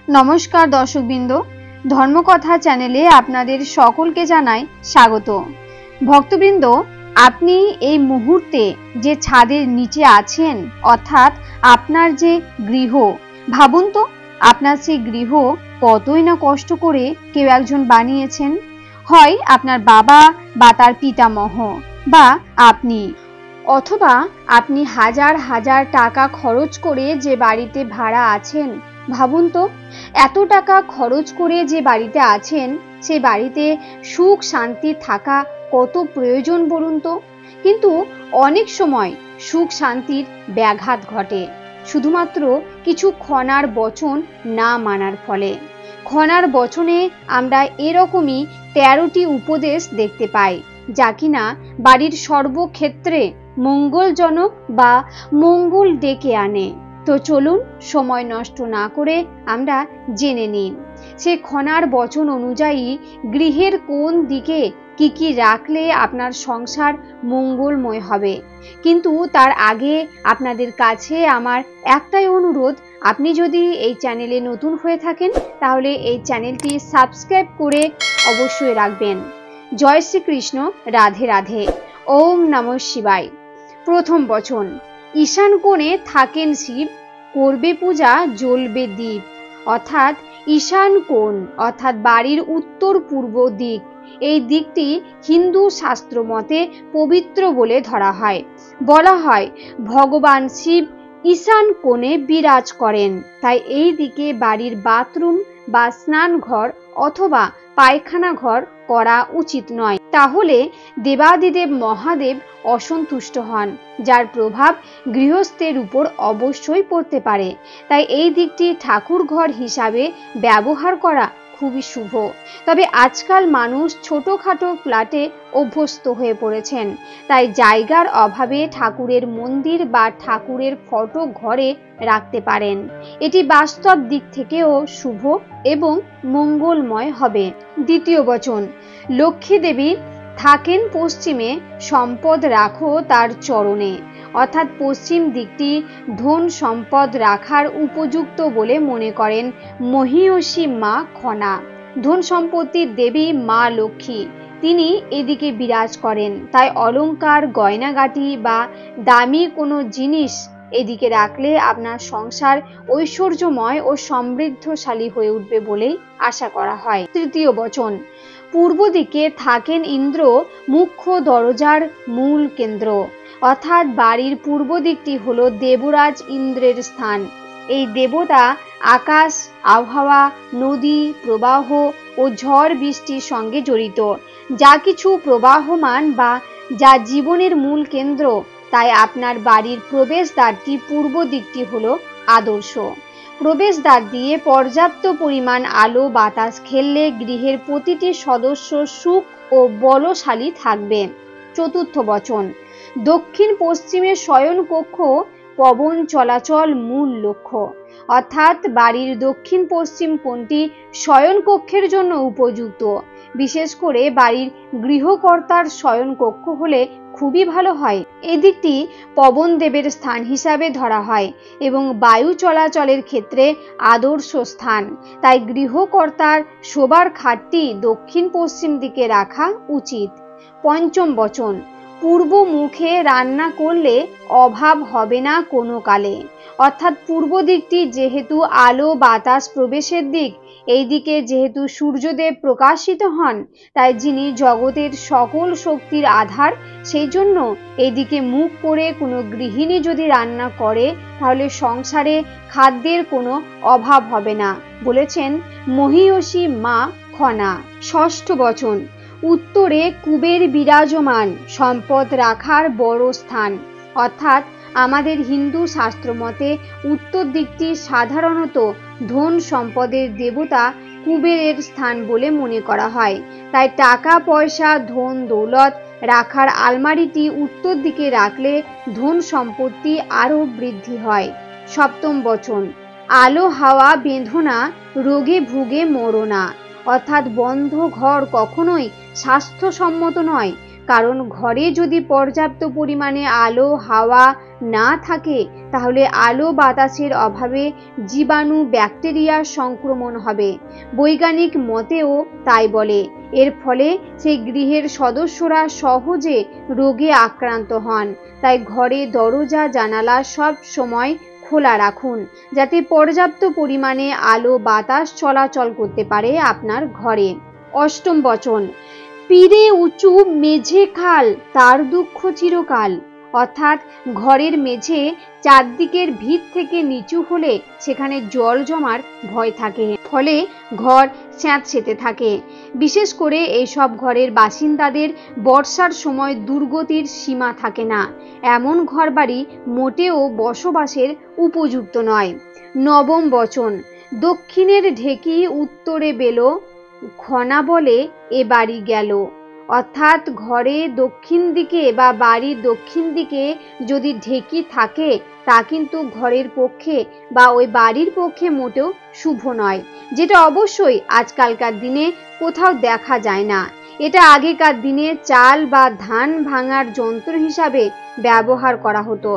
নমস্কার দর্শকবৃন্দ, ধর্মকথা চ্যানেলে আপনাদের সকলকে জানাই স্বাগত। ভক্তবৃন্দ, আপনি এই মুহূর্তে যে ছাদের নিচে আছেন, অর্থাৎ আপনার যে গৃহ, ভাবুন তো আপনার সেই গৃহ কতই না কষ্ট করে কেউ একজন বানিয়েছেন। হয় আপনার বাবা বা তার পিতামহ বা আপনি, অথবা আপনি হাজার হাজার টাকা খরচ করে যে বাড়িতে ভাড়া আছেন। ভাবুন তো, এত টাকা খরচ করে যে বাড়িতে আছেন, সে বাড়িতে সুখ শান্তি থাকা কত প্রয়োজন বলুন তো। কিন্তু অনেক সময় সুখ শান্তির ব্যাঘাত ঘটে শুধুমাত্র কিছু খনার বচন না মানার ফলে। খনার বচনে আমরা এরকমই 13টি উপদেশ দেখতে পাই, যা কিনা বাড়ির সর্বক্ষেত্রে মঙ্গলজনক বা মঙ্গল ডেকে আনে। তো চলুন সময় নষ্ট না করে আমরা জেনে নিই সে খনার বচন অনুযায়ী গৃহের কোন দিকে কি রাখলে আপনার সংসার মঙ্গলময় হবে। কিন্তু তার আগে আপনাদের কাছে আমার একটাই অনুরোধ, আপনি যদি এই চ্যানেলে নতুন হয়ে থাকেন তাহলে এই চ্যানেলটি সাবস্ক্রাইব করে অবশ্যই রাখবেন। জয় শ্রীকৃষ্ণ, রাধে রাধে, ওম নমঃ শিবায়। প্রথম বচন, ঈশান কোণে থাকেন শিব, করবে পূজা জ্বলবে দীপ। অর্থাৎ ঈশান কোণ অর্থাৎ বাড়ির উত্তর পূর্ব দিক, এই দিকটি হিন্দু শাস্ত্র মতে পবিত্র বলে ধরা হয়। বলা হয় ভগবান শিব ঈশান কোণে বিরাজ করেন, তাই এই দিকে বাড়ির বাথরুম বা স্নান ঘর অথবা পায়খানা ঘর করা উচিত নয়। তাহলে দেবাদিদেব মহাদেব অসন্তুষ্ট হন, যার প্রভাব গৃহস্থের উপর অবশ্যই পড়তে পারে। তাই এই দিকটি ঠাকুর ঘর হিসাবে ব্যবহার করা খুবই শুভ। তবে আজকাল মানুষ ছোটখাটো ফ্ল্যাটে অভ্যস্ত হয়ে পড়েছেন, তাই জায়গার অভাবে ঠাকুরের মন্দির বা ঠাকুরের ফটো ঘরে রাখতে পারেন। এটি বাস্তব দিক থেকেও শুভ এবং মঙ্গলময় হবে। দ্বিতীয় বচন, লক্ষ্মী দেবী থাকেন পশ্চিমে, সম্পদ রাখো তার চরণে। অর্থাৎ পশ্চিম দিকটি ধন সম্পদ রাখার উপযুক্ত বলে মনে করেন মহিষী মা খনা। ধন সম্পত্তির দেবী মা লক্ষ্মী, তিনি এদিকে বিরাজ করেন। তাই অলংকার, গয়নাগাটি বা দামি কোনো জিনিস এদিকে রাখলে আপনার সংসার ঐশ্বর্যময় ও সমৃদ্ধশালী হয়ে উঠবে বলেই আশা করা হয়। তৃতীয় বচন, পূর্ব দিকে থাকেন ইন্দ্র, মুখ্য দরজার মূল কেন্দ্র। অর্থাৎ বাড়ির পূর্ব দিকটি হলো দেবরাজ ইন্দ্রের স্থান। এই দেবতা আকাশ, আবহাওয়া, নদী প্রবাহ ও ঝড় বৃষ্টির সঙ্গে জড়িত। যা কিছু প্রবাহমান বা যা জীবনের মূল কেন্দ্র, তাই আপনার বাড়ির প্রবেশদ্বারটি পূর্ব দিকটি হলো আদর্শ। প্রবেশদ্বার দিয়ে পর্যাপ্ত পরিমাণ আলো বাতাস খেললে গৃহের প্রতিটি সদস্য সুখ ও বলশালী থাকবে। চতুর্থ বচন, দক্ষিণ পশ্চিমে শয়ন কক্ষ, পবন চলাচল মূল লক্ষ্য। অর্থাৎ বাড়ির দক্ষিণ পশ্চিম কোণটি শয়ন কক্ষের জন্য উপযুক্ত। বিশেষ করে বাড়ির গৃহকর্তার শয়ন কক্ষ হলে খুবই ভালো হয়। এদিকটি পবন দেবের স্থান হিসাবে ধরা হয় এবং বায়ু চলাচলের ক্ষেত্রে আদর্শ স্থান। তাই গৃহকর্তার শোবার খাটটি দক্ষিণ পশ্চিম দিকে রাখা উচিত। পঞ্চম বচন, পূর্ব মুখে রান্না করলে অভাব হবে না কোনো কালে। অর্থাৎ পূর্ব দিকটি যেহেতু আলো বাতাস প্রবেশের দিক, এই দিকে যেহেতু সূর্যদেব প্রকাশিত হন, তাই যিনি জগতের সকল শক্তির আধার, সেই জন্য এইদিকে মুখ করে কোনো গৃহিণী যদি রান্না করে তাহলে সংসারে খাদ্যের কোনো অভাব হবে না, বলেছেন মহিষী মা খনা। ষষ্ঠ বচন, উত্তরে কুবের বিরাজমান, সম্পদ রাখার বড় স্থান। অর্থাৎ আমাদের হিন্দু শাস্ত্র মতে উত্তর দিকটি সাধারণত ধন সম্পদের দেবতা কুবেরের স্থান বলে মনে করা হয়। তাই টাকা পয়সা ধন দৌলত রাখার আলমারিটি উত্তর দিকে রাখলে ধন সম্পত্তি আরও বৃদ্ধি হয়। সপ্তম বচন, আলো হাওয়া বেঁধোনা, রোগে ভুগে মরোনা। অর্থাৎ বন্ধ ঘর কখনোই স্বাস্থ্যসম্মত নয়। কারণ ঘরে যদি পর্যাপ্ত পরিমাণে আলো হাওয়া না থাকে তাহলে আলো বাতাসের অভাবে জীবাণু ব্যাকটেরিয়ার সংক্রমণ হবে। বৈজ্ঞানিক মতেও তাই বলে। এর ফলে সেই গৃহের সদস্যরা সহজে রোগে আক্রান্ত হন। তাই ঘরে দরজা জানালা সব সময় খোলা রাখুন, যাতে পর্যাপ্ত পরিমাণে আলো বাতাস চলাচল করতে পারে আপনার ঘরে। অষ্টম বচন, পীরে উঁচু মেঝে খাল তার দুঃখ চিরকাল। অর্থাৎ ঘরের মেঝে চারদিকের ভিত থেকে নিচু হলে সেখানে জল জমার ভয় থাকে, ফলে ঘর স্যাঁতসেঁতে থাকে। বিশেষ করে এইসব ঘরের বাসিন্দাদের বর্ষার সময় দুর্গতির সীমা থাকে না। এমন ঘরবাড়ি মোটেও বসবাসের উপযুক্ত নয়। নবম বচন, দক্ষিণের ঢেকি উত্তরে বেলো ঘনা বলে এ বাড়ি গেল। অর্থাৎ ঘরে দক্ষিণ দিকে বা বাড়ির দক্ষিণ দিকে যদি ঢেকি থাকে তা কিন্তু ঘরের পক্ষে বা ওই বাড়ির পক্ষে মোটেও শুভ নয়, যেটা অবশ্যই আজকালকার দিনে কোথাও দেখা যায় না। এটা আগেকার দিনে চাল বা ধান ভাঙার যন্ত্র হিসাবে ব্যবহার করা হতো।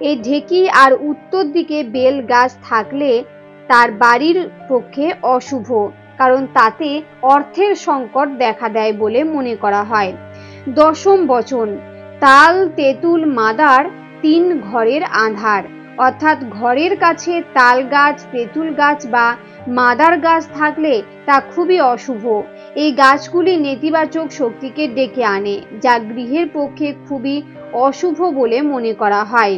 এই ঢেকি আর উত্তর দিকে বেল গাছ থাকলে তার বাড়ির পক্ষে অশুভ, কারণ তাতে অর্থের সংকট দেখা দেয় বলে মনে করা হয়। দশম বচন, তাল তেঁতুল মাদার তিন ঘরের আঁধার। অর্থাৎ ঘরের কাছে তাল গাছ তেঁতুল গাছ বা মাদার গাছ থাকলে তা খুবই অশুভ। এই গাছগুলি নেতিবাচক শক্তিকে ডেকে আনে, যা গৃহের পক্ষে খুবই অশুভ বলে মনে করা হয়।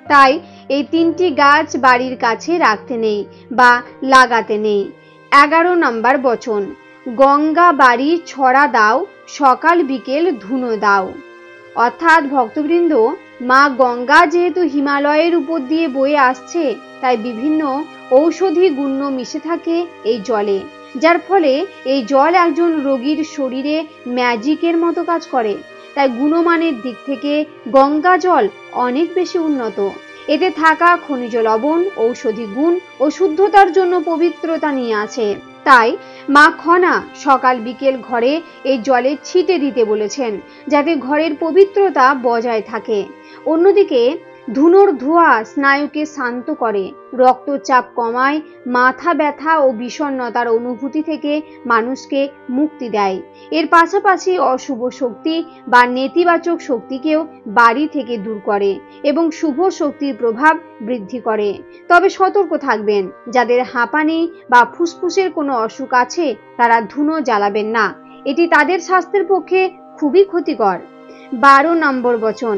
তাই এই তিনটি গাছ বাড়ির কাছে রাখতে নেই বা লাগাতে নেই। 11 নম্বর বচন, গঙ্গা বাড়ি ছড়া দাও সকাল বিকেল ধুনো দাও। অর্থাৎ ভক্তবৃন্দ, মা গঙ্গা যেহেতু হিমালয়ের উপর দিয়ে বয়ে আসছে, তাই বিভিন্ন ঔষধি গুণ মিশে থাকে এই জলে, যার ফলে এই জল একজন রোগীর শরীরে ম্যাজিকের মতো কাজ করে। তাই গুণমানের দিক থেকে গঙ্গা জল অনেক বেশি উন্নত। এতে থাকা খনিজ লবণ ঔষধি গুণ ও শুদ্ধতার জন্য পবিত্রতা নিয়ে আছে। তাই মা খনা সকাল বিকেল ঘরে এই জলে ছিটে দিতে বলেছেন, যাতে ঘরের পবিত্রতা বজায় থাকে। অন্যদিকে ধুনোর ধোঁয়া স্নায়ুকে শান্ত করে, রক্তচাপ কমায়, মাথা ব্যথা ও বিষণ্ণতার অনুভূতি থেকে মানুষকে মুক্তি দেয়। এর পাশাপাশি অশুভ শক্তি বা নেতিবাচক শক্তিকেও বাড়ি থেকে দূর করে এবং শুভ শক্তির প্রভাব বৃদ্ধি করে। তবে সতর্ক থাকবেন, যাদের হাঁপানি বা ফুসফুসের কোনো অসুখ আছে তারা ধুনো জ্বালাবেন না, এটি তাদের স্বাস্থ্যের পক্ষে খুবই ক্ষতিকর। 12 নম্বর বচন,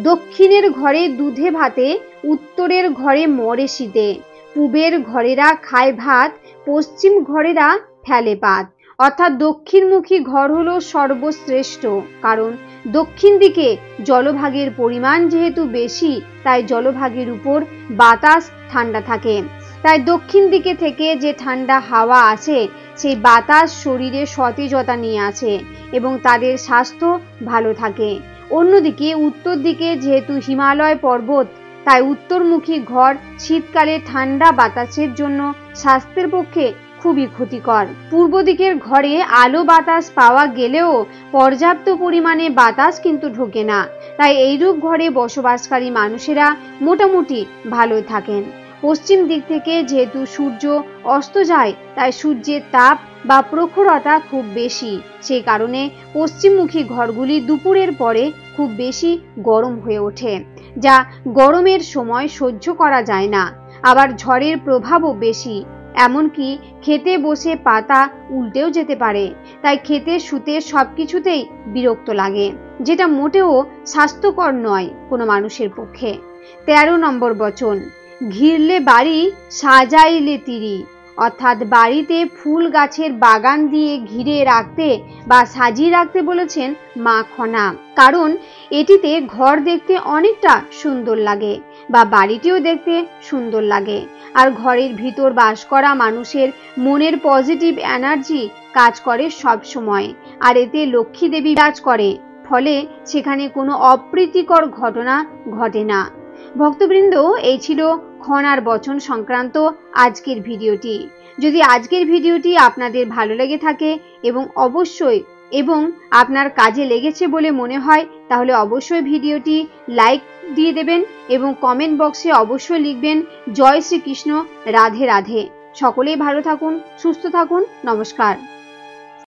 দক্ষিণের ঘরে দুধে ভাতে উত্তরের ঘরে মরে শীতে। পূবের ঘরেরা খায় ভাত পশ্চিম ঘরেরা ফেলে পাত। অর্থাৎ দক্ষিণমুখী ঘর হলো সর্বশ্রেষ্ঠ, কারণ দক্ষিণ দিকে জলভাগের পরিমাণ যেহেতু বেশি, তাই জলভাগের উপর বাতাস ঠান্ডা থাকে। তাই দক্ষিণ দিকে থেকে যে ঠান্ডা হাওয়া আসে সেই বাতাস শরীরে সতেজতা নিয়ে আসে এবং তাদের স্বাস্থ্য ভালো থাকে। অন্যদিকে উত্তর দিকে যেহেতু হিমালয় পর্বত, তাই উত্তরমুখী ঘর শীতকালে ঠান্ডা বাতাসের জন্য স্বাস্থ্যের পক্ষে খুবই ক্ষতিকর। পূর্ব দিকের ঘরে আলো বাতাস পাওয়া গেলেও পর্যাপ্ত পরিমাণে বাতাস কিন্তু ঢোকে না, তাই এইরূপ ঘরে বসবাসকারী মানুষেরা মোটামুটি ভালো থাকেন। পশ্চিম দিক থেকে যেহেতু সূর্য অস্ত যায়, তাই সূর্যের তাপ বা প্রখরতা খুব বেশি, সেই কারণে পশ্চিমমুখী ঘরগুলি দুপুরের পরে খুব বেশি গরম হয়ে ওঠে, যা গরমের সময় সহ্য করা যায় না। আবার ঝড়ের প্রভাবও বেশি, এমনকি খেতে বসে পাতা উল্টেও যেতে পারে। তাই খেতে শুতে সবকিছুতেই বিরক্ত লাগে, যেটা মোটেও স্বাস্থ্যকর নয় কোনো মানুষের পক্ষে। 13 নম্বর বচন, ঘিরলে বাড়ি সাজাইলে তিরি। অর্থাৎ বাড়িতে ফুল গাছের বাগান দিয়ে ঘিরে রাখতে বা সাজিয়ে রাখতে বলেছেন মা খনা, কারণ এটিতে ঘর দেখতে অনেকটা সুন্দর লাগে বা বাড়িটিও দেখতে সুন্দর লাগে। আর ঘরের ভিতর বাস করা মানুষের মনের পজিটিভ এনার্জি কাজ করে সব সময়, আর এতে লক্ষ্মী দেবী কাজ করে, ফলে সেখানে কোনো অপ্রীতিকর ঘটনা ঘটে না। ভক্তবৃন্দ, এই ছিল খনার বচন সংক্রান্ত আজকের ভিডিওটি। যদি আজকের ভিডিওটি আপনাদের ভালো লেগে থাকে এবং অবশ্যই এবং আপনার কাজে লেগেছে বলে মনে হয় তাহলে অবশ্যই ভিডিওটি লাইক দিয়ে দেবেন এবং কমেন্ট বক্সে অবশ্যই লিখবেন জয় শ্রীকৃষ্ণ, রাধে রাধে। সকলেই ভালো থাকুন, সুস্থ থাকুন, নমস্কার।